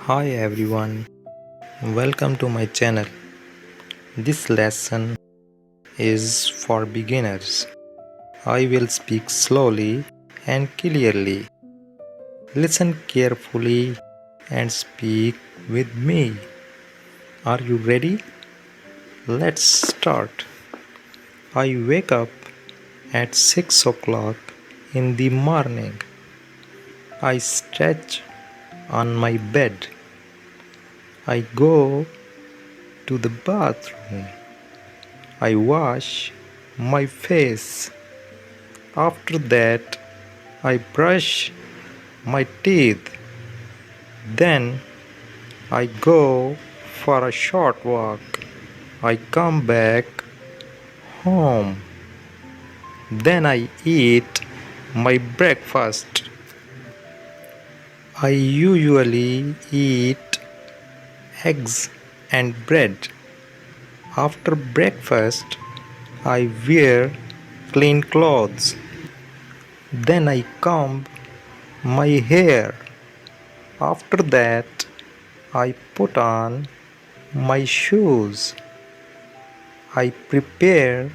Hi everyone, welcome to my channel. This lesson is for beginners. I will speak slowly and clearly. Listen carefully and speak with me. Are you ready? Let's start. I wake up at 6 o'clock in the morning. I stretch on my bed. I go to the bathroom. I wash my face. After that, I brush my teeth. Then I go for a short walk. I come back home. Then I eat my breakfast. I usually eat eggs and bread. After breakfast, I wear clean clothes. Then I comb my hair. After that, I put on my shoes. I prepare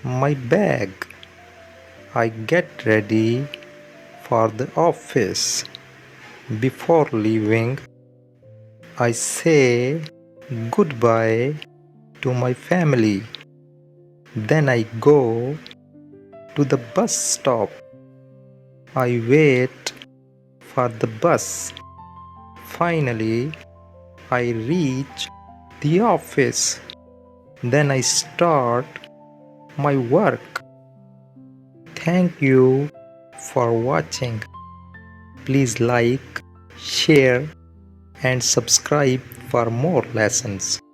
my bag. I get ready for the office. Before leaving, I say goodbye to my family. Then I go to the bus stop. I wait for the bus. Finally, I reach the office. Then I start my work. Thank you for watching. Please like, share, and subscribe for more lessons.